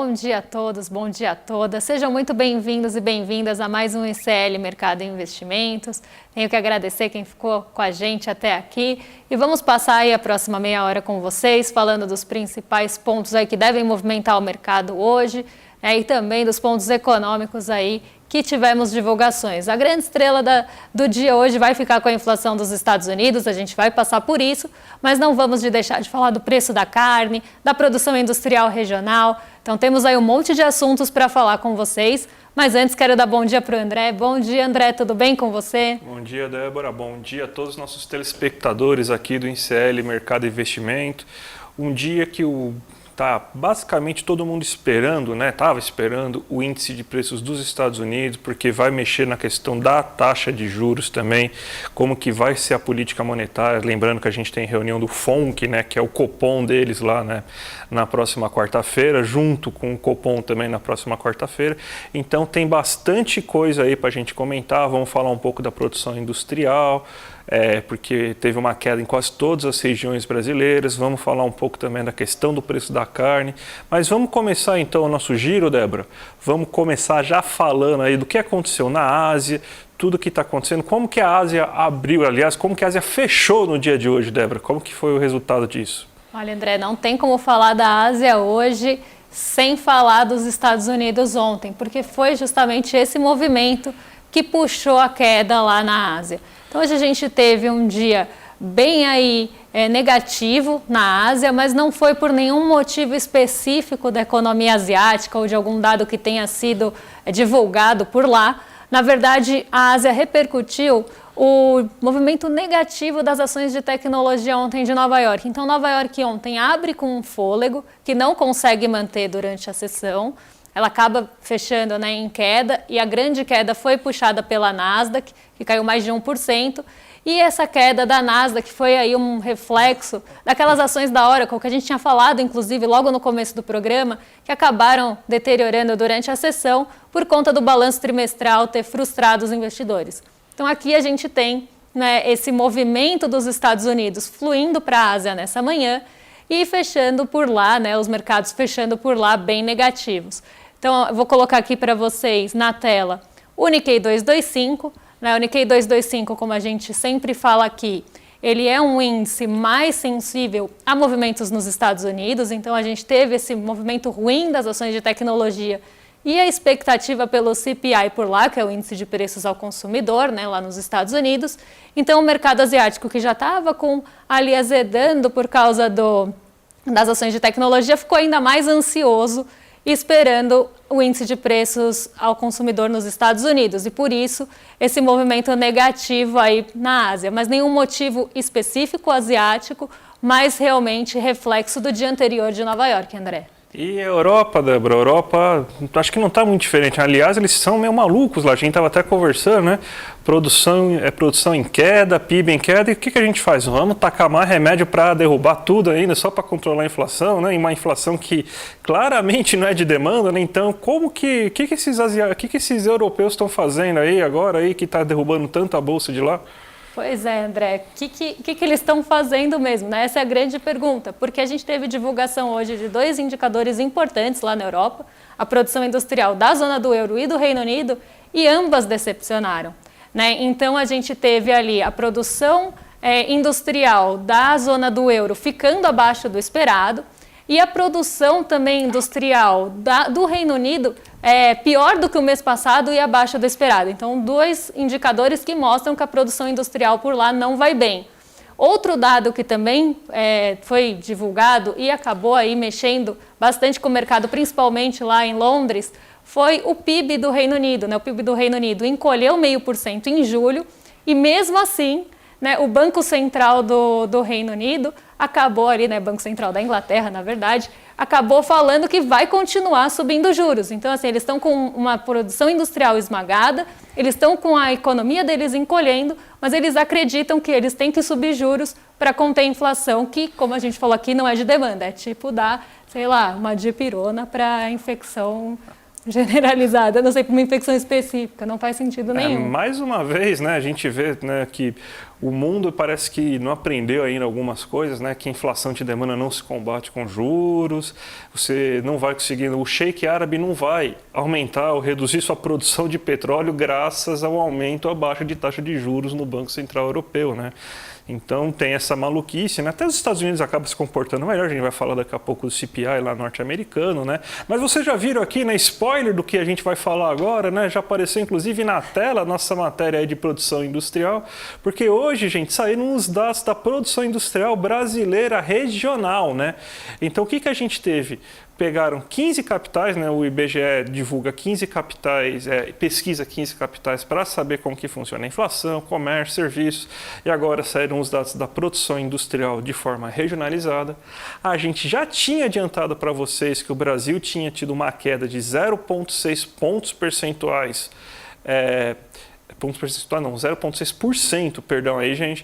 Bom dia a todos, bom dia a todas. Sejam muito bem-vindos e bem-vindas a mais um ICL Mercado e Investimentos. Tenho que agradecer quem ficou com a gente até aqui e vamos passar aí a próxima meia hora com vocês, falando dos principais pontos aí que devem movimentar o mercado hoje, e também dos pontos econômicos aí que tivemos divulgações. A grande estrela do dia hoje vai ficar com a inflação dos Estados Unidos, a gente vai passar por isso, mas não vamos deixar de falar do preço da carne, da produção industrial regional. Então temos aí um monte de assuntos para falar com vocês, mas antes quero dar bom dia para o André. Bom dia, André, tudo bem com você? Bom dia, Débora, bom dia a todos os nossos telespectadores aqui do ICL Mercado e Investimento. Um dia que tá basicamente todo mundo esperando, né? Tava esperando o índice de preços dos Estados Unidos, porque vai mexer na questão da taxa de juros também, como que vai ser a política monetária. Lembrando que a gente tem reunião do FONC, né? Que é o Copom deles lá, né? Na próxima quarta-feira, junto com o Copom também na próxima quarta-feira. Então tem bastante coisa aí para a gente comentar. Vamos falar um pouco da produção industrial, porque teve uma queda em quase todas as regiões brasileiras. Vamos falar um pouco também da questão do preço da carne. Mas vamos começar então o nosso giro, Débora. Vamos começar já falando aí do que aconteceu na Ásia, tudo que está acontecendo, como que a Ásia abriu, aliás, como que a Ásia fechou no dia de hoje, Débora? Como que foi o resultado disso? Olha, André, não tem como falar da Ásia hoje sem falar dos Estados Unidos ontem, porque foi justamente esse movimento que puxou a queda lá na Ásia. Então hoje a gente teve um dia bem aí negativo na Ásia, mas não foi por nenhum motivo específico da economia asiática ou de algum dado que tenha sido divulgado por lá. Na verdade, a Ásia repercutiu o movimento negativo das ações de tecnologia ontem de Nova York. Então, Nova York ontem abre com um fôlego que não consegue manter durante a sessão. Ela acaba fechando, né, em queda, e a grande queda foi puxada pela Nasdaq, que caiu mais de 1%. E essa queda da Nasdaq foi aí um reflexo daquelas ações da Oracle, que a gente tinha falado, inclusive, logo no começo do programa, que acabaram deteriorando durante a sessão por conta do balanço trimestral ter frustrado os investidores. Então aqui a gente tem, né, esse movimento dos Estados Unidos fluindo para a Ásia nessa manhã e fechando por lá, né, os mercados fechando por lá bem negativos. Então eu vou colocar aqui para vocês na tela o Nikkei 225, né, o Nikkei 225, como a gente sempre fala aqui, ele é um índice mais sensível a movimentos nos Estados Unidos, então a gente teve esse movimento ruim das ações de tecnologia e a expectativa pelo CPI por lá, que é o índice de preços ao consumidor, né, lá nos Estados Unidos. Então o mercado asiático, que já estava ali azedando por causa das ações de tecnologia, ficou ainda mais ansioso, esperando o índice de preços ao consumidor nos Estados Unidos. E por isso, esse movimento negativo aí na Ásia. Mas nenhum motivo específico asiático, mas realmente reflexo do dia anterior de Nova York, André. E a Europa, Débora, a Europa acho que não está muito diferente. Aliás, eles são meio malucos lá, a gente estava até conversando, né? Produção em queda, PIB em queda, e o que a gente faz? Vamos tacar mais remédio para derrubar tudo ainda, só para controlar a inflação, né? E uma inflação que claramente não é de demanda, né? Então, que esses europeus estão fazendo aí agora, aí, que está derrubando tanto a bolsa de lá? Pois é, André, o que eles estão fazendo mesmo, né? Essa é a grande pergunta, porque a gente teve divulgação hoje de dois indicadores importantes lá na Europa, a produção industrial da zona do euro e do Reino Unido, e ambas decepcionaram, né? Então a gente teve ali a produção industrial da zona do euro ficando abaixo do esperado, e a produção também industrial do Reino Unido é pior do que o mês passado e abaixo do esperado. Então, dois indicadores que mostram que a produção industrial por lá não vai bem. Outro dado que também foi divulgado e acabou aí mexendo bastante com o mercado, principalmente lá em Londres, foi o PIB do Reino Unido, né? O PIB do Reino Unido encolheu 0,5% em julho e mesmo assim, né, o Banco Central do Reino Unido acabou ali, né, Banco Central da Inglaterra, na verdade, acabou falando que vai continuar subindo juros. Então, assim, eles estão com uma produção industrial esmagada, eles estão com a economia deles encolhendo, mas eles acreditam que eles têm que subir juros para conter a inflação, que, como a gente falou aqui, não é de demanda, é tipo dar, sei lá, uma dipirona para infecção generalizada, não sei, para uma infecção específica, não faz sentido nenhum. Mais uma vez, né, a gente vê, né, que O mundo parece que não aprendeu ainda algumas coisas, né? Que a inflação de demanda não se combate com juros, você não vai conseguir, o sheik árabe não vai aumentar ou reduzir sua produção de petróleo graças ao aumento, à baixa de taxa de juros no Banco Central Europeu, né? Então tem essa maluquice, né? Até os Estados Unidos acabam se comportando melhor, a gente vai falar daqui a pouco do CPI lá norte-americano, né? Mas vocês já viram aqui, né, spoiler do que a gente vai falar agora, né? Já apareceu inclusive na tela a nossa matéria aí de produção industrial, porque hoje, gente, saíram os dados da produção industrial brasileira regional, né? Então o que a gente teve? Pegaram 15 capitais, né? O IBGE divulga 15 capitais, pesquisa 15 capitais para saber como que funciona a inflação, comércio, serviços, e agora saíram os dados da produção industrial de forma regionalizada. A gente já tinha adiantado para vocês que o Brasil tinha tido uma queda de 0,6 pontos percentuais, 0,6%, perdão aí, gente,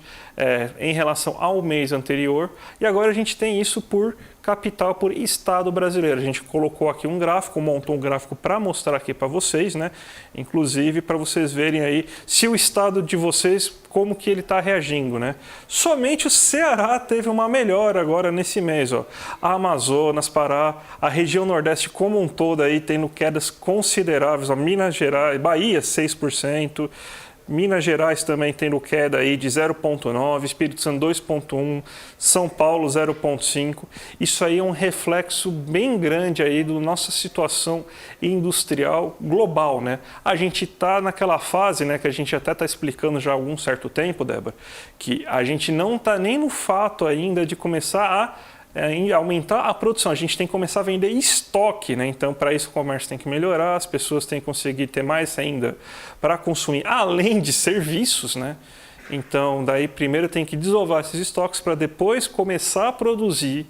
em relação ao mês anterior, e agora a gente tem isso por capital, por estado brasileiro. A gente colocou aqui um gráfico, montou um gráfico para mostrar aqui para vocês, né? Inclusive para vocês verem aí se o estado de vocês, como que ele está reagindo, né? Somente o Ceará teve uma melhora agora nesse mês, ó. A Amazonas, Pará, a região Nordeste como um todo aí tendo quedas consideráveis, ó. Minas Gerais, Bahia 6%, Minas Gerais também tendo queda aí de 0,9%, Espírito Santo 2,1%, São Paulo 0,5%. Isso aí é um reflexo bem grande aí da nossa situação industrial global, né? A gente está naquela fase, né, que a gente até está explicando já há algum certo tempo, Débora, que a gente não está nem no fato ainda de começar a aumentar a produção, a gente tem que começar a vender estoque, né? Então, para isso o comércio tem que melhorar, as pessoas têm que conseguir ter mais ainda para consumir, além de serviços, né? Então, daí primeiro tem que desovar esses estoques para depois começar a produzir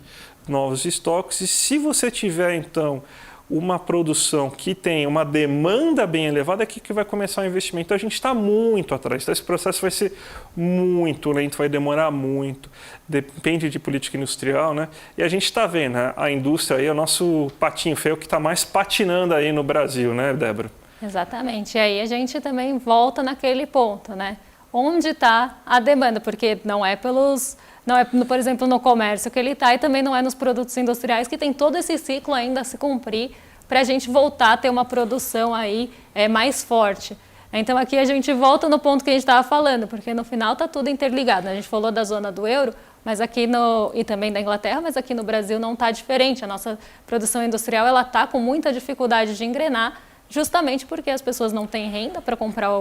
novos estoques. E se você tiver, então, uma produção que tem uma demanda bem elevada, é aqui que vai começar o investimento. Então, a gente está muito atrás. Então, esse processo vai ser muito lento, vai demorar muito. Depende de política industrial, né? E a gente está vendo, né? A indústria aí é o nosso patinho feio que está mais patinando aí no Brasil, né, Débora? Exatamente. E aí a gente também volta naquele ponto, né? Onde está a demanda? Porque não é, por exemplo, no comércio que ele está, e também não é nos produtos industriais, que tem todo esse ciclo ainda a se cumprir para a gente voltar a ter uma produção aí mais forte. Então aqui a gente volta no ponto que a gente estava falando, porque no final está tudo interligado, né? A gente falou da zona do euro, mas aqui e também da Inglaterra, mas aqui no Brasil não está diferente. A nossa produção industrial ela está com muita dificuldade de engrenar, justamente porque as pessoas não têm renda para comprar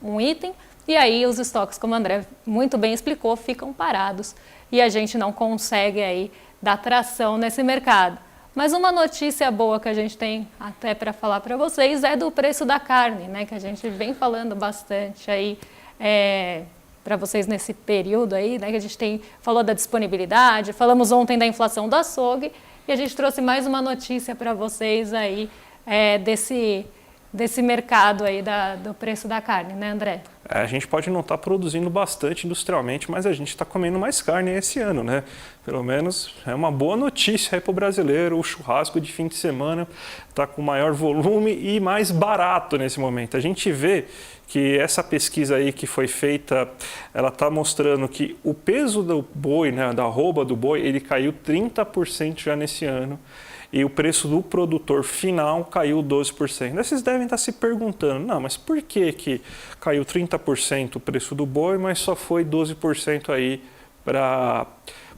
um item, e aí os estoques, como o André muito bem explicou, ficam parados e a gente não consegue aí dar tração nesse mercado. Mas uma notícia boa que a gente tem até para falar para vocês é do preço da carne, né? Que a gente vem falando bastante aí para vocês nesse período aí, né? Que a gente falou da disponibilidade, falamos ontem da inflação do açougue e a gente trouxe mais uma notícia para vocês aí desse mercado aí do preço da carne, né, André? A gente pode não estar produzindo bastante industrialmente, mas a gente está comendo mais carne esse ano, né? Pelo menos é uma boa notícia aí para o brasileiro. O churrasco de fim de semana está com maior volume e mais barato nesse momento. A gente vê que essa pesquisa aí que foi feita, ela está mostrando que o peso do boi, né, da arroba do boi, ele caiu 30% já nesse ano. E o preço do produtor final caiu 12%. Vocês devem estar se perguntando, não, mas por que caiu 30% o preço do boi, mas só foi 12% aí para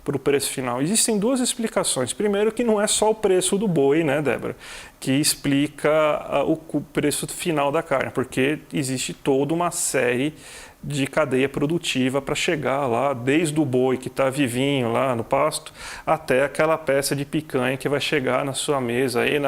o preço final? Existem duas explicações. Primeiro, que não é só o preço do boi, né, Débora, que explica o preço final da carne, porque existe toda uma série de cadeia produtiva para chegar lá, desde o boi que está vivinho lá no pasto, até aquela peça de picanha que vai chegar na sua mesa, aí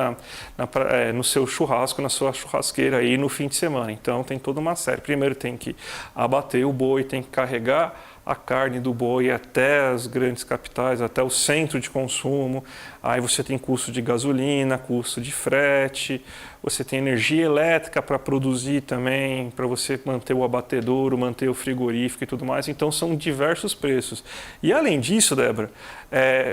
no seu churrasco, na sua churrasqueira aí no fim de semana. Então tem toda uma série. Primeiro tem que abater o boi, tem que carregar a carne do boi até as grandes capitais, até o centro de consumo. Aí você tem custo de gasolina, custo de frete, você tem energia elétrica para produzir também, para você manter o abatedouro, manter o frigorífico e tudo mais. Então são diversos preços. E além disso, Débora,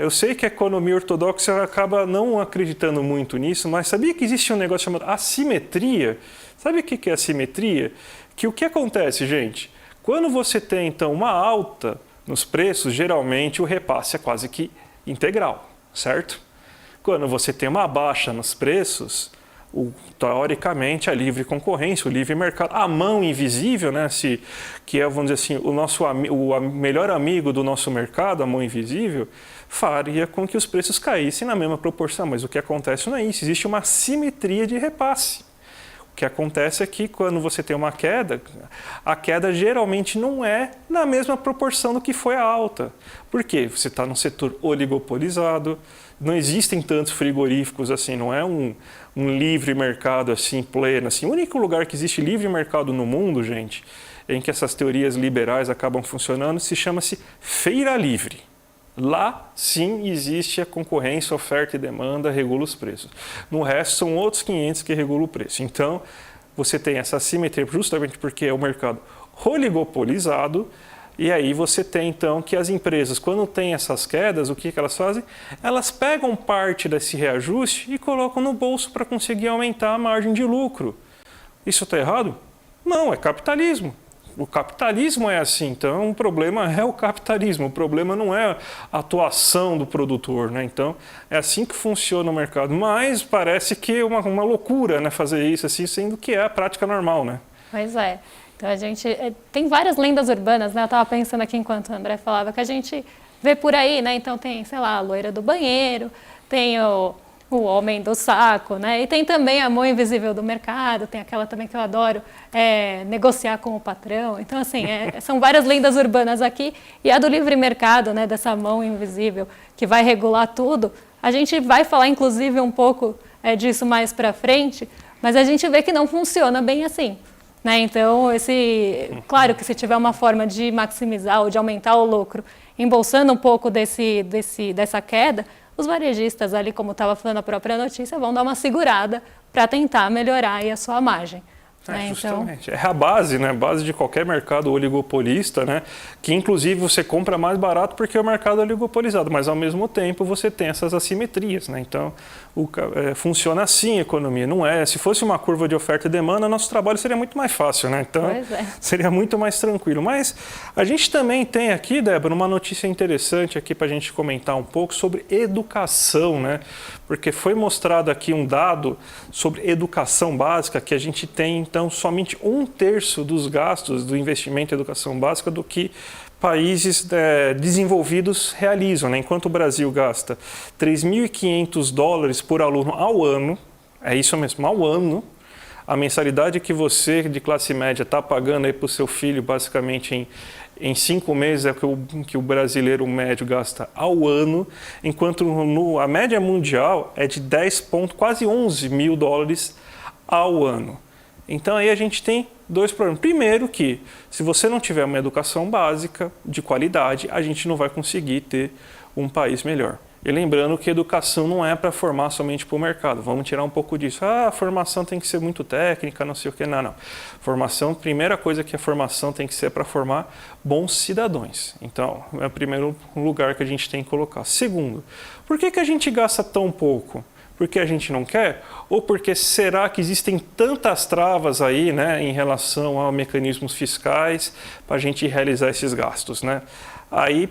eu sei que a economia ortodoxa acaba não acreditando muito nisso, mas sabia que existe um negócio chamado assimetria? Sabe o que é assimetria? Que o que acontece, gente? Quando você tem, então, uma alta nos preços, geralmente o repasse é quase que integral, certo? Quando você tem uma baixa nos preços, teoricamente a livre concorrência, o livre mercado, a mão invisível, né, que é, vamos dizer assim, o melhor amigo do nosso mercado, a mão invisível, faria com que os preços caíssem na mesma proporção. Mas o que acontece não é isso, existe uma simetria de repasse. O que acontece é que quando você tem uma queda, a queda geralmente não é na mesma proporção do que foi a alta. Por quê? Você está num setor oligopolizado, não existem tantos frigoríficos assim, não é um livre mercado assim pleno. Assim. O único lugar que existe livre mercado no mundo, gente, em que essas teorias liberais acabam funcionando, chama-se feira livre. Lá, sim, existe a concorrência, oferta e demanda, regula os preços. No resto, são outros 500 que regulam o preço. Então, você tem essa assimetria justamente porque é o mercado oligopolizado, e aí você tem, então, que as empresas, quando tem essas quedas, o que elas fazem? Elas pegam parte desse reajuste e colocam no bolso para conseguir aumentar a margem de lucro. Isso está errado? Não, é capitalismo. O capitalismo é assim, então o problema é o capitalismo, o problema não é a atuação do produtor, né? Então é assim que funciona o mercado, mas parece que é uma loucura, né, fazer isso assim, sendo que é a prática normal, né? Pois é, então a gente tem várias lendas urbanas, né? Eu estava pensando aqui enquanto o André falava que a gente vê por aí, né? Então tem, sei lá, a loira do banheiro, tem o homem do saco, né? E tem também a mão invisível do mercado, tem aquela também que eu adoro, negociar com o patrão. Então, assim, são várias lendas urbanas aqui. E a do livre mercado, né, dessa mão invisível que vai regular tudo, a gente vai falar, inclusive, um pouco disso mais para frente, mas a gente vê que não funciona bem assim. Né? Então, claro que se tiver uma forma de maximizar ou de aumentar o lucro, embolsando um pouco dessa queda, os varejistas ali, como estava falando a própria notícia, vão dar uma segurada para tentar melhorar aí a sua margem. Justamente. Então, é a base, né? A base de qualquer mercado oligopolista, né? Que inclusive você compra mais barato porque o mercado é oligopolizado, mas ao mesmo tempo você tem essas assimetrias, né? Então, funciona assim a economia, não é? Se fosse uma curva de oferta e demanda, nosso trabalho seria muito mais fácil, né? Então, seria muito mais tranquilo. Mas a gente também tem aqui, Débora, uma notícia interessante aqui para a gente comentar um pouco sobre educação, né? Porque foi mostrado aqui um dado sobre educação básica que a gente tem, então, somente 1/3 dos gastos do investimento em educação básica do que países desenvolvidos realizam, né? Enquanto o Brasil gasta $3.500 por aluno ao ano, é isso mesmo, ao ano, a mensalidade que você de classe média está pagando aí para o seu filho, basicamente em 5 meses é o que o brasileiro médio gasta ao ano, enquanto a média mundial é de quase 11 mil dólares ao ano. Então aí a gente tem dois problemas. Primeiro que, se você não tiver uma educação básica de qualidade, a gente não vai conseguir ter um país melhor. E lembrando que educação não é para formar somente para o mercado. Vamos tirar um pouco disso. A formação tem que ser muito técnica, não sei o que. Não. Formação, primeira coisa que a formação tem que ser para formar bons cidadãos. Então, é o primeiro lugar que a gente tem que colocar. Segundo, por que a gente gasta tão pouco? Porque a gente não quer? Ou porque será que existem tantas travas aí, né, em relação a mecanismos fiscais para a gente realizar esses gastos, né? Aí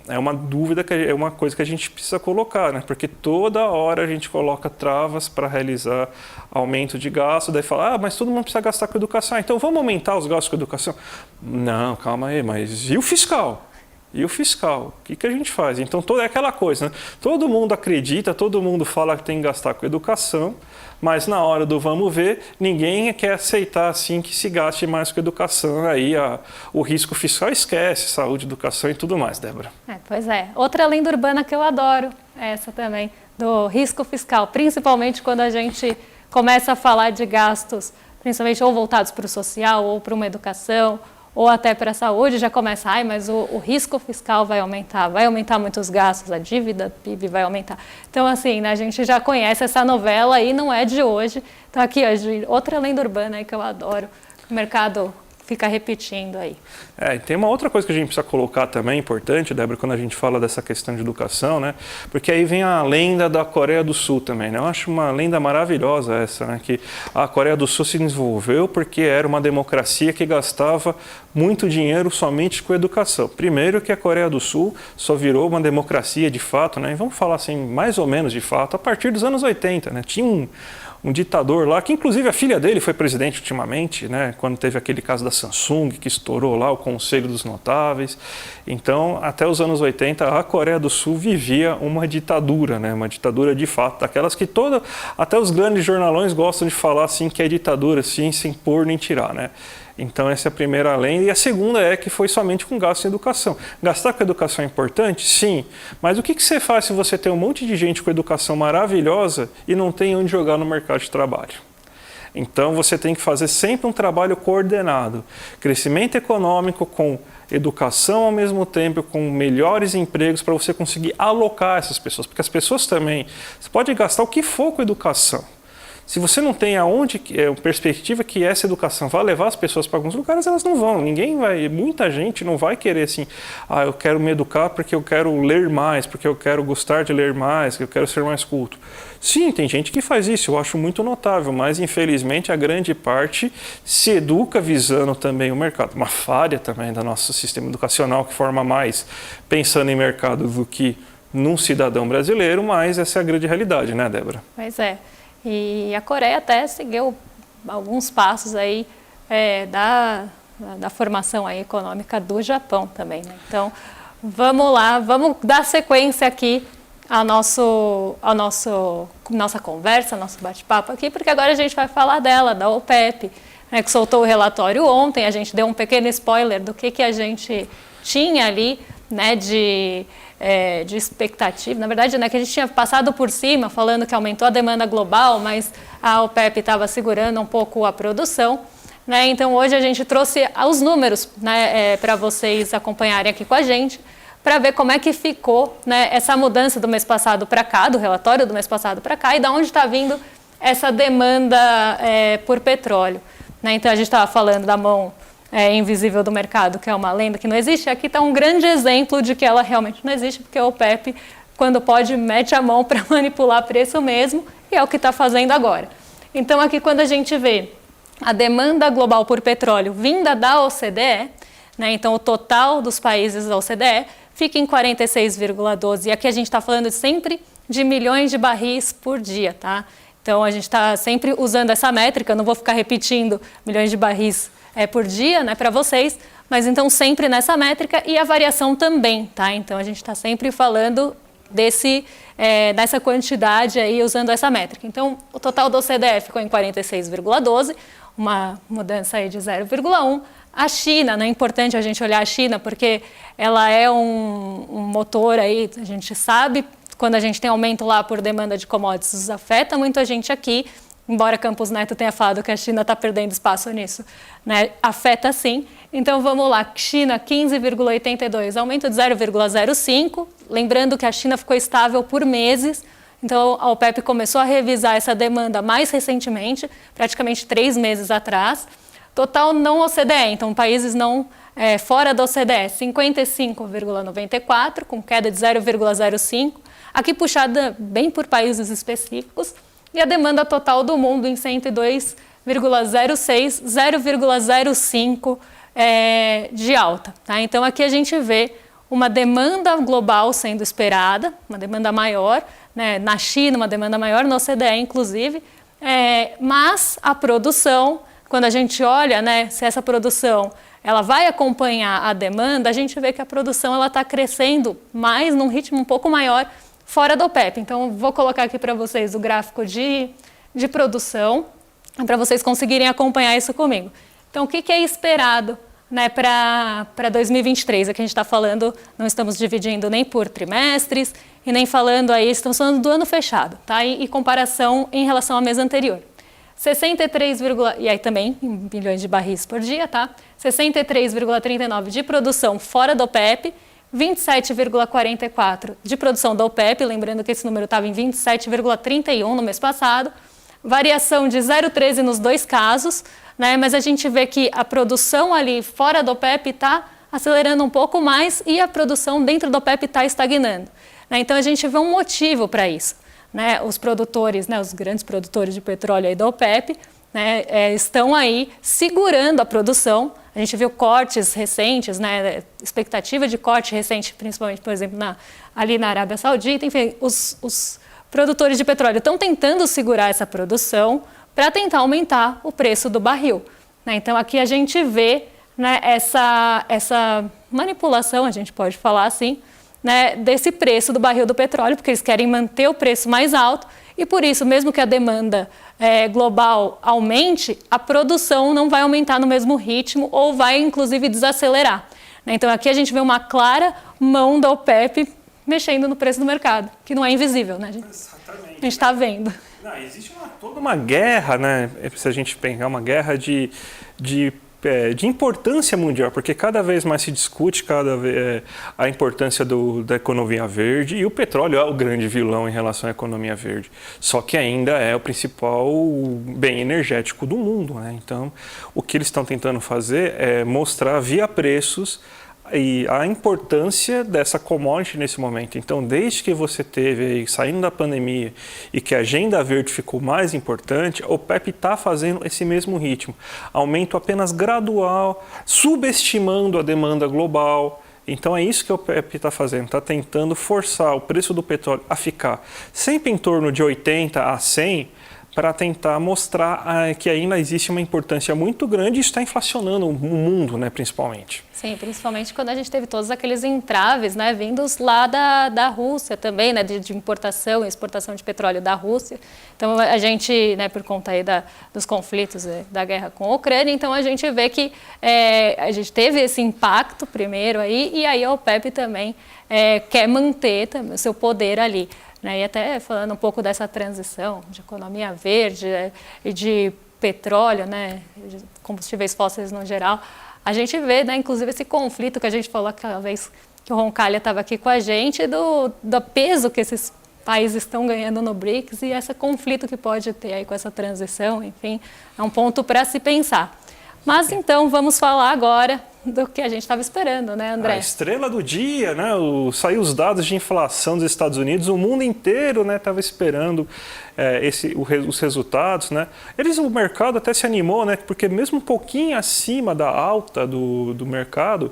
é uma dúvida, é uma coisa que a gente precisa colocar, né? Porque toda hora a gente coloca travas para realizar aumento de gasto, daí fala, mas todo mundo precisa gastar com educação, então vamos aumentar os gastos com educação? Não, calma aí, mas e o fiscal? E o fiscal? O que a gente faz? Então, é aquela coisa, né? Todo mundo acredita, todo mundo fala que tem que gastar com educação, mas na hora do vamos ver, ninguém quer aceitar assim que se gaste mais com educação. Aí o risco fiscal esquece, saúde, educação e tudo mais, Débora. Pois é. Outra lenda urbana que eu adoro, essa também, do risco fiscal, principalmente quando a gente começa a falar de gastos, principalmente ou voltados para o social ou para uma educação, ou até para a saúde, já começa, mas o risco fiscal vai aumentar muitos gastos, a dívida PIB vai aumentar. Então, assim, né, a gente já conhece essa novela e não é de hoje. Então, aqui, outra lenda urbana aí que eu adoro, o mercado ficar repetindo aí. E tem uma outra coisa que a gente precisa colocar também, importante, Débora, quando a gente fala dessa questão de educação, né? Porque aí vem a lenda da Coreia do Sul também, né? Eu acho uma lenda maravilhosa essa, né? Que a Coreia do Sul se desenvolveu porque era uma democracia que gastava muito dinheiro somente com educação. Primeiro que a Coreia do Sul só virou uma democracia de fato, né? E vamos falar assim, mais ou menos de fato, a partir dos anos 80, né? Tinha um ditador lá, que inclusive a filha dele foi presidente ultimamente, né, quando teve aquele caso da Samsung, que estourou lá o Conselho dos Notáveis. Então, até os anos 80, a Coreia do Sul vivia uma ditadura, né, uma ditadura de fato, daquelas que até os grandes jornalões gostam de falar assim, que é ditadura, assim, sem pôr nem tirar, né. Então, essa é a primeira lenda. E a segunda é que foi somente com gasto em educação. Gastar com educação é importante? Sim. Mas o que você faz se você tem um monte de gente com educação maravilhosa e não tem onde jogar no mercado de trabalho? Então, você tem que fazer sempre um trabalho coordenado. Crescimento econômico com educação ao mesmo tempo, com melhores empregos para você conseguir alocar essas pessoas. Porque as pessoas também... Você pode gastar o que for com educação. Se você não tem a perspectiva que essa educação vai levar as pessoas para alguns lugares, elas não vão. Muita gente não vai querer assim, eu quero me educar porque eu quero ler mais, porque eu quero gostar de ler mais, que eu quero ser mais culto. Sim, tem gente que faz isso, eu acho muito notável, mas infelizmente a grande parte se educa visando também o mercado. Uma falha também do nosso sistema educacional que forma mais pensando em mercado do que num cidadão brasileiro, mas essa é a grande realidade, né, Débora? Pois é. E a Coreia até seguiu alguns passos aí da formação aí econômica do Japão também, né? Então, vamos lá, vamos dar sequência aqui à nossa conversa, nosso bate-papo aqui, porque agora a gente vai falar dela, da OPEP, né, que soltou o relatório ontem. A gente deu um pequeno spoiler do que a gente tinha ali, né, de expectativa. Na verdade, né, que a gente tinha passado por cima, falando que aumentou a demanda global, mas a OPEP estava segurando um pouco a produção, né? Então, hoje a gente trouxe os números, né, para vocês acompanharem aqui com a gente, para ver como é que ficou, né, essa mudança do mês passado para cá, do relatório do mês passado para cá, e de onde está vindo essa demanda por petróleo, né? Então, a gente estava falando da mão invisível do mercado, que é uma lenda que não existe. Aqui está um grande exemplo de que ela realmente não existe, porque a OPEP, quando pode, mete a mão para manipular preço mesmo, e é o que está fazendo agora. Então, aqui quando a gente vê a demanda global por petróleo vinda da OCDE, né, então o total dos países da OCDE fica em 46,12, e aqui a gente está falando sempre de milhões de barris por dia, tá? Então, a gente está sempre usando essa métrica, não vou ficar repetindo milhões de barris por dia, né, para vocês, mas então sempre nessa métrica, e a variação também, tá? Então a gente está sempre falando dessa quantidade aí usando essa métrica. Então o total do OCDE ficou em 46,12, uma mudança aí de 0,1. A China, né, é importante a gente olhar a China porque ela é um motor aí, a gente sabe, quando a gente tem aumento lá por demanda de commodities, afeta muito a gente aqui. Embora Campos Neto tenha falado que a China está perdendo espaço nisso, né? Afeta sim. Então vamos lá, China 15,82, aumento de 0,05. Lembrando que a China ficou estável por meses, então a OPEP começou a revisar essa demanda mais recentemente, praticamente 3 meses atrás. Total não OCDE, então países não fora da OCDE, 55,94, com queda de 0,05. Aqui puxada bem por países específicos. E a demanda total do mundo em 102,06, 0,05 de alta. Tá? Então, aqui a gente vê uma demanda global sendo esperada, uma demanda maior, né? Na China, uma demanda maior, na OCDE, inclusive, mas a produção, quando a gente olha, né, se essa produção ela vai acompanhar a demanda, a gente vê que a produção está crescendo mais, num ritmo um pouco maior, fora da OPEP. Então, vou colocar aqui para vocês o gráfico de produção, para vocês conseguirem acompanhar isso comigo. Então, o que é esperado, né, para 2023? Aqui a gente está falando, não estamos dividindo nem por trimestres, e nem falando aí, estamos falando do ano fechado, tá? E comparação em relação ao mês anterior. 63, e aí também em milhões de barris por dia, tá? 63,39 de produção fora da OPEP, 27,44 de produção da OPEP, lembrando que esse número estava em 27,31 no mês passado. variação de 0,13 nos dois casos, né? Mas a gente vê que a produção ali fora do OPEP está acelerando um pouco mais e a produção dentro do OPEP está estagnando, né? Então a gente vê um motivo para isso, né? Os produtores, né, os grandes produtores de petróleo aí da OPEP, né, estão aí segurando a produção. A gente viu cortes recentes, né, expectativa de corte recente, principalmente, por exemplo, ali na Arábia Saudita. Enfim, os produtores de petróleo estão tentando segurar essa produção para tentar aumentar o preço do barril, né? Então, aqui a gente vê, né, essa manipulação, a gente pode falar assim, né, desse preço do barril do petróleo, porque eles querem manter o preço mais alto e, por isso, mesmo que a demanda global aumente, a produção não vai aumentar no mesmo ritmo ou vai, inclusive, desacelerar, né? Então, aqui a gente vê uma clara mão da OPEP mexendo no preço do mercado, que não é invisível, né? Exatamente. A gente está vendo. Não, existe toda uma guerra, né? Se a gente pegar uma guerra de importância mundial, porque cada vez mais se discute a importância da economia verde, e o petróleo é o grande vilão em relação à economia verde. Só que ainda é o principal bem energético do mundo, né? Então, o que eles estão tentando fazer é mostrar via preços e a importância dessa commodity nesse momento. Então, desde que você teve aí, saindo da pandemia e que a agenda verde ficou mais importante, o OPEP está fazendo esse mesmo ritmo. Aumento apenas gradual, subestimando a demanda global. Então, é isso que o OPEP está fazendo, está tentando forçar o preço do petróleo a ficar sempre em torno de 80 a 100, para tentar mostrar que ainda existe uma importância muito grande e está inflacionando o mundo, né, principalmente. Sim, principalmente quando a gente teve todos aqueles entraves, né, vindos lá da Rússia também, né, de importação e exportação de petróleo da Rússia. Então, a gente, né, por conta aí dos conflitos, da guerra com a Ucrânia, então a gente vê que a gente teve esse impacto primeiro aí, e aí a OPEP também quer manter o seu poder ali, né? E até falando um pouco dessa transição de economia verde e de petróleo, né, de combustíveis fósseis no geral, a gente vê, né, inclusive esse conflito que a gente falou aquela vez que o Roncalha estava aqui com a gente, do peso que esses países estão ganhando no BRICS e esse conflito que pode ter aí com essa transição, enfim, é um ponto para se pensar. Mas então vamos falar agora do que a gente estava esperando, né, André? A estrela do dia, né? Saiu os dados de inflação dos Estados Unidos, o mundo inteiro, né, estava esperando os resultados, né? O mercado até se animou, né? Porque mesmo um pouquinho acima da alta do mercado,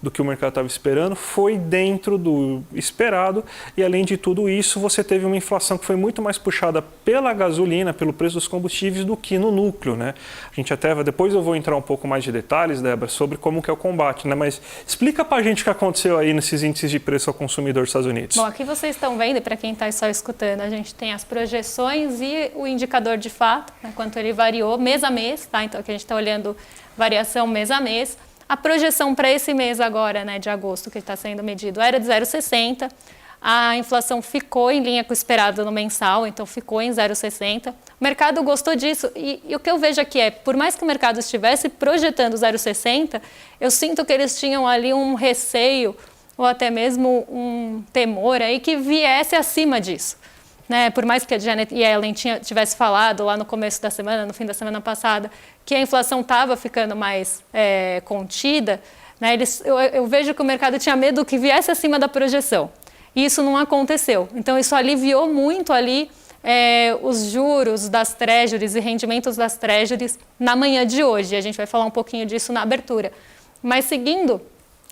do que o mercado estava esperando, foi dentro do esperado, e além de tudo isso, você teve uma inflação que foi muito mais puxada pela gasolina, pelo preço dos combustíveis, do que no núcleo, né? A gente até, depois eu vou entrar um pouco mais de detalhes, Débora, sobre como que é o combate, né? Mas explica pra gente o que aconteceu aí nesses índices de preço ao consumidor dos Estados Unidos. Bom, aqui vocês estão vendo, e para quem está só escutando, a gente tem as projeções e o indicador de fato, né, quanto ele variou mês a mês, tá? Então aqui a gente está olhando variação mês a mês. A projeção para esse mês agora, né, de agosto, que está sendo medido, era de 0,60. A inflação ficou em linha com o esperado no mensal, então ficou em 0,60. O mercado gostou disso e o que eu vejo aqui por mais que o mercado estivesse projetando 0,60, eu sinto que eles tinham ali um receio ou até mesmo um temor aí que viesse acima disso, né? Por mais que a Janet Yellen tivesse falado lá no começo da semana, no fim da semana passada, que a inflação estava ficando mais contida, né? Eu vejo que o mercado tinha medo que viesse acima da projeção. E isso não aconteceu. Então, isso aliviou muito ali os juros das treasuries e rendimentos das treasuries na manhã de hoje. A gente vai falar um pouquinho disso na abertura. Mas seguindo,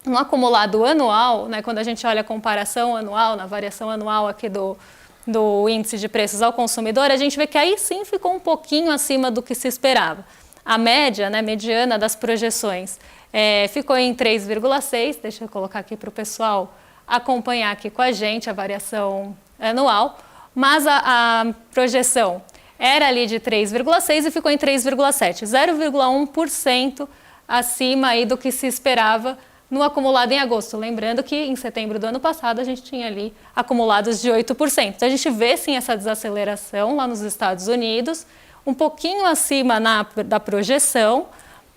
no acumulado anual, né, quando a gente olha a comparação anual, na variação anual aqui do índice de preços ao consumidor, a gente vê que aí sim ficou um pouquinho acima do que se esperava. A média, né, mediana das projeções ficou em 3,6, deixa eu colocar aqui para o pessoal acompanhar aqui com a gente a variação anual, mas a projeção era ali de 3,6 e ficou em 3,7, 0,1% acima aí do que se esperava no acumulado em agosto. Lembrando que em setembro do ano passado a gente tinha ali acumulados de 8%. Então a gente vê sim essa desaceleração lá nos Estados Unidos, um pouquinho acima da projeção,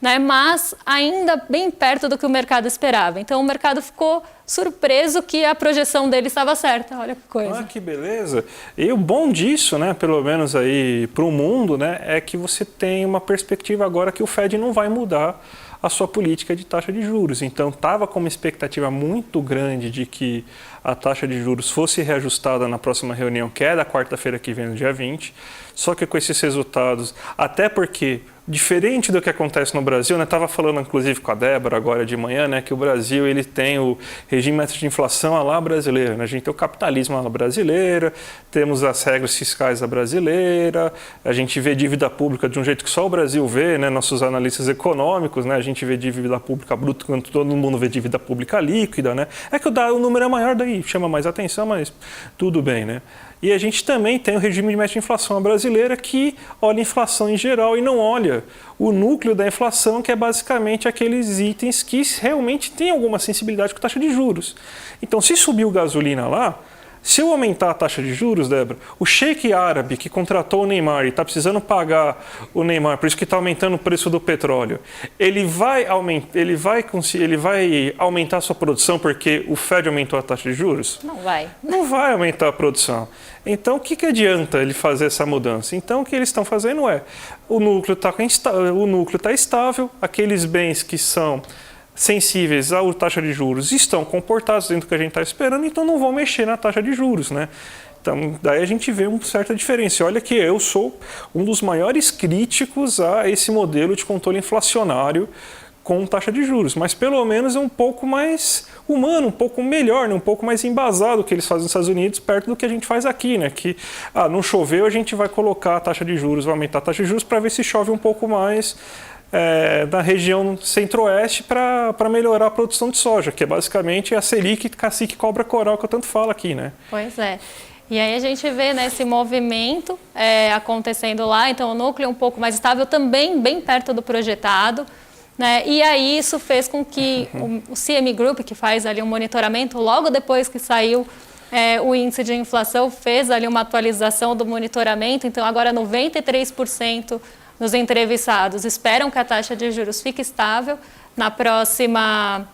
né, mas ainda bem perto do que o mercado esperava. Então o mercado ficou surpreso que a projeção dele estava certa. Olha que coisa. Ah, que beleza. E o bom disso, né, pelo menos aí para o mundo, né, é que você tem uma perspectiva agora que o Fed não vai mudar a sua política de taxa de juros. Então, estava com uma expectativa muito grande de que a taxa de juros fosse reajustada na próxima reunião, que é da quarta-feira que vem, no dia 20. Só que com esses resultados, até porque, diferente do que acontece no Brasil, né, estava falando inclusive com a Débora agora de manhã, né, que o Brasil ele tem o regime de inflação à la brasileira. Né? A gente tem o capitalismo à la brasileira, temos as regras fiscais à brasileira, a gente vê dívida pública de um jeito que só o Brasil vê, né, nossos analistas econômicos, né, a gente vê dívida pública bruta quando todo mundo vê dívida pública líquida. Né? É que o número é maior daí, chama mais atenção, mas tudo bem. Né? E a gente também tem o regime de meta de inflação brasileira que olha a inflação em geral e não olha o núcleo da inflação, que é basicamente aqueles itens que realmente têm alguma sensibilidade com a taxa de juros. Então, se subir o gasolina lá, se eu aumentar a taxa de juros, Débora, o sheik árabe que contratou o Neymar e está precisando pagar o Neymar, por isso que está aumentando o preço do petróleo, ele vai aumentar a sua produção porque o Fed aumentou a taxa de juros? Não vai. Não vai aumentar a produção. Então, o que adianta ele fazer essa mudança? Então, o que eles estão fazendo é, o núcleo está estável, aqueles bens que são sensíveis à taxa de juros estão comportados dentro do que a gente está esperando, então não vão mexer na taxa de juros, né? Então, daí a gente vê uma certa diferença. Olha que eu sou um dos maiores críticos a esse modelo de controle inflacionário com taxa de juros, mas pelo menos é um pouco mais humano, um pouco melhor, né? Um pouco mais embasado o que eles fazem nos Estados Unidos, perto do que a gente faz aqui, né? Que não choveu, a gente vai colocar a taxa de juros, vai aumentar a taxa de juros para ver se chove um pouco mais da região centro-oeste para melhorar a produção de soja, que é basicamente a Selic, cacique, cobra, coral, que eu tanto falo aqui, né? Pois é. E aí a gente vê, né, esse movimento acontecendo lá, então o núcleo um pouco mais estável, também bem perto do projetado, né? E aí isso fez com que o CME Group, que faz ali um monitoramento, logo depois que saiu o índice de inflação, fez ali uma atualização do monitoramento, então agora 93% dos entrevistados esperam que a taxa de juros fique estável na próxima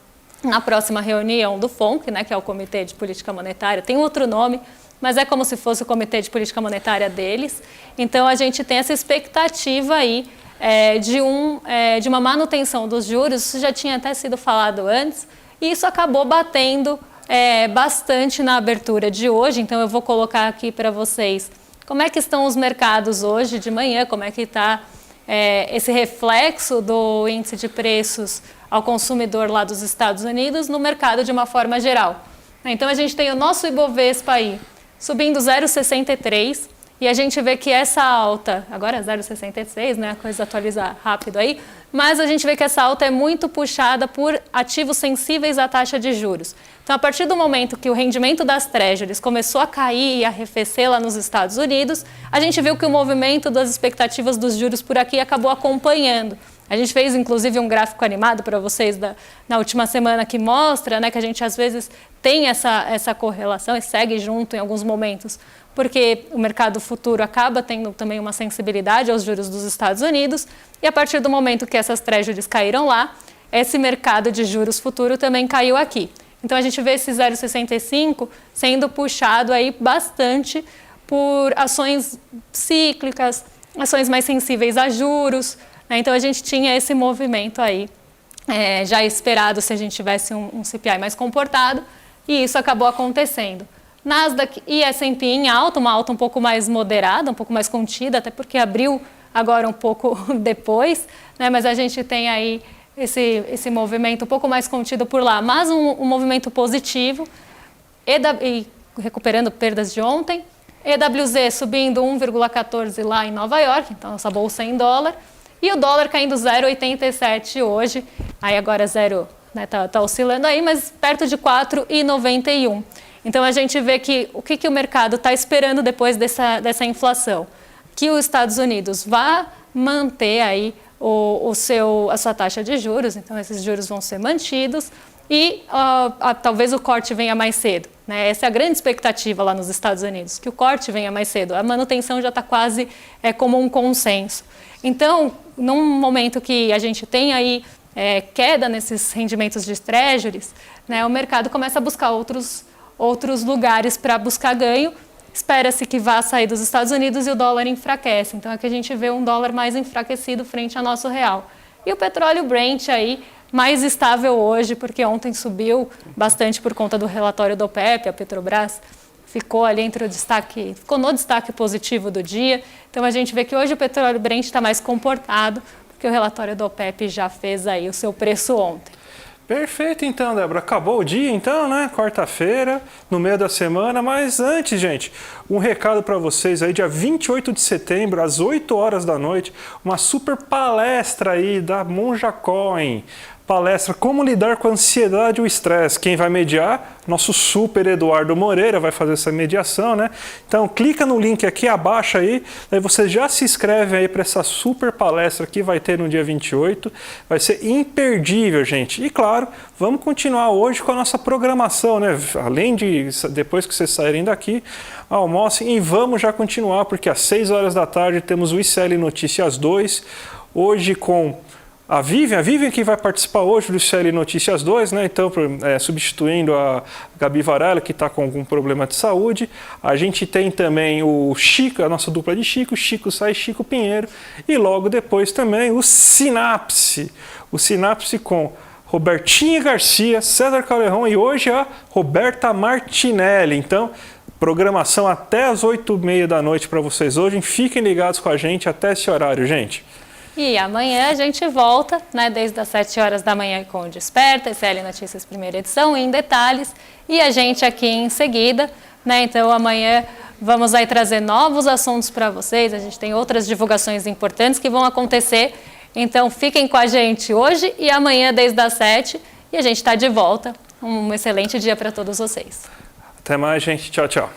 reunião do FONC, né, que é o Comitê de Política Monetária, tem outro nome, mas é como se fosse o Comitê de Política Monetária deles. Então, a gente tem essa expectativa aí de uma manutenção dos juros. Isso já tinha até sido falado antes, e isso acabou batendo bastante na abertura de hoje. Então, eu vou colocar aqui para vocês como é que estão os mercados hoje de manhã, como é que está esse reflexo do índice de preços ao consumidor lá dos Estados Unidos no mercado de uma forma geral. Então, a gente tem o nosso Ibovespa aí subindo 0,63 e a gente vê que essa alta, agora é 0,66, né, a coisa atualizar rápido aí, mas a gente vê que essa alta é muito puxada por ativos sensíveis à taxa de juros. Então, a partir do momento que o rendimento das treasuries começou a cair e arrefecer lá nos Estados Unidos, a gente viu que o movimento das expectativas dos juros por aqui acabou acompanhando. A gente fez, inclusive, um gráfico animado para vocês na última semana que mostra, né, que a gente, às vezes, tem essa correlação e segue junto em alguns momentos, porque o mercado futuro acaba tendo também uma sensibilidade aos juros dos Estados Unidos, e a partir do momento que essas treasuries caíram lá, esse mercado de juros futuro também caiu aqui. Então, a gente vê esse 0,65 sendo puxado aí bastante por ações cíclicas, ações mais sensíveis a juros, né? Então, a gente tinha esse movimento aí já esperado se a gente tivesse um CPI mais comportado, e isso acabou acontecendo. Nasdaq e S&P em alta, uma alta um pouco mais moderada, um pouco mais contida, até porque abriu agora um pouco depois, né? Mas a gente tem aí esse movimento um pouco mais contido por lá, mas um movimento positivo, e recuperando perdas de ontem, EWZ subindo 1,14 lá em Nova York, então nossa bolsa em dólar, e o dólar caindo 0,87 hoje, aí agora zero, né, tá oscilando aí, mas perto de 4,91. Então a gente vê que o que o mercado está esperando depois dessa inflação? Que os Estados Unidos vá manter aí a sua taxa de juros, então esses juros vão ser mantidos, e talvez o corte venha mais cedo, né? Essa é a grande expectativa lá nos Estados Unidos, que o corte venha mais cedo. A manutenção já está quase como um consenso. Então, num momento que a gente tem aí queda nesses rendimentos de treasuries, né, o mercado começa a buscar outros lugares para buscar ganho. Espera-se que vá sair dos Estados Unidos e o dólar enfraquece. Então, é que a gente vê um dólar mais enfraquecido frente ao nosso real. E o petróleo Brent aí mais estável hoje, porque ontem subiu bastante por conta do relatório do OPEP, a Petrobras ficou ali ficou no destaque positivo do dia. Então a gente vê que hoje o petróleo Brent está mais comportado, porque o relatório do OPEP já fez aí o seu preço ontem. Perfeito, então, Débora. Acabou o dia, então, né? Quarta-feira, no meio da semana. Mas antes, gente, um recado para vocês aí, dia 28 de setembro, às 8 horas da noite, uma super palestra aí da Monja Coin. Palestra Como Lidar com a Ansiedade e o Estresse. Quem vai mediar? Nosso super Eduardo Moreira vai fazer essa mediação, né? Então clica no link aqui abaixo aí, daí você já se inscreve aí para essa super palestra que vai ter no dia 28. Vai ser imperdível, gente. E claro, vamos continuar hoje com a nossa programação, né? Além de, depois que vocês saírem daqui, almocem e vamos já continuar, porque às 6 horas da tarde temos o ICL Notícias 2, hoje com a Vivian que vai participar hoje do ICL Notícias 2, né? Então, substituindo a Gabi Varela, que está com algum problema de saúde. A gente tem também o Chico, a nossa dupla de Chico Sai, Chico Pinheiro. E logo depois também o Sinapse. O Sinapse com Robertinha Garcia, César Callejon e hoje a Roberta Martinelli. Então, programação até as 8h30 da noite para vocês hoje. Fiquem ligados com a gente até esse horário, gente. E amanhã a gente volta, né, desde as 7 horas da manhã com o Desperta, ICL Notícias primeira edição, em detalhes, e a gente aqui em seguida, né, então amanhã vamos aí trazer novos assuntos para vocês, a gente tem outras divulgações importantes que vão acontecer, então fiquem com a gente hoje e amanhã desde as 7, e a gente está de volta. Um excelente dia para todos vocês. Até mais, gente. Tchau, tchau.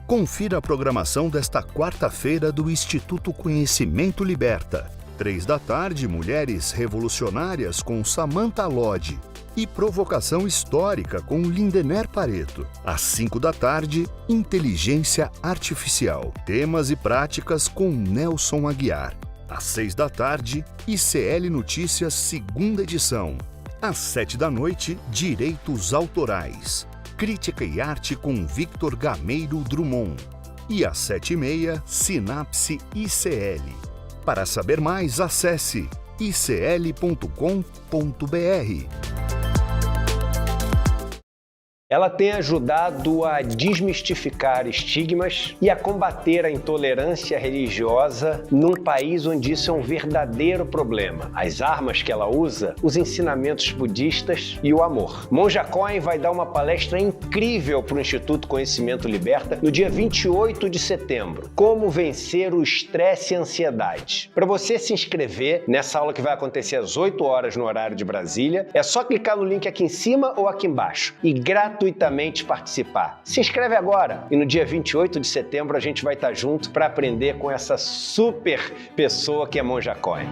Confira a programação desta quarta-feira do Instituto Conhecimento Liberta. 3 da tarde, Mulheres Revolucionárias com Samantha Lodge e Provocação Histórica com Lindener Pareto. Às 5 da tarde, Inteligência Artificial. Temas e práticas com Nelson Aguiar. Às 6 da tarde, ICL Notícias, segunda edição. Às 7 da noite, Direitos Autorais. Crítica e Arte com Victor Gameiro Drummond. E às 7h30, Sinapse ICL. Para saber mais, acesse icl.com.br. Ela tem ajudado a desmistificar estigmas e a combater a intolerância religiosa num país onde isso é um verdadeiro problema. As armas que ela usa, os ensinamentos budistas e o amor. Monja Coin vai dar uma palestra incrível para o Instituto Conhecimento Liberta no dia 28 de setembro. Como vencer o estresse e a ansiedade. Para você se inscrever nessa aula que vai acontecer às 8 horas no horário de Brasília, é só clicar no link aqui em cima ou aqui embaixo e gratuitamente participar. Se inscreve agora e no dia 28 de setembro a gente vai estar junto para aprender com essa super pessoa que é Monja Coin.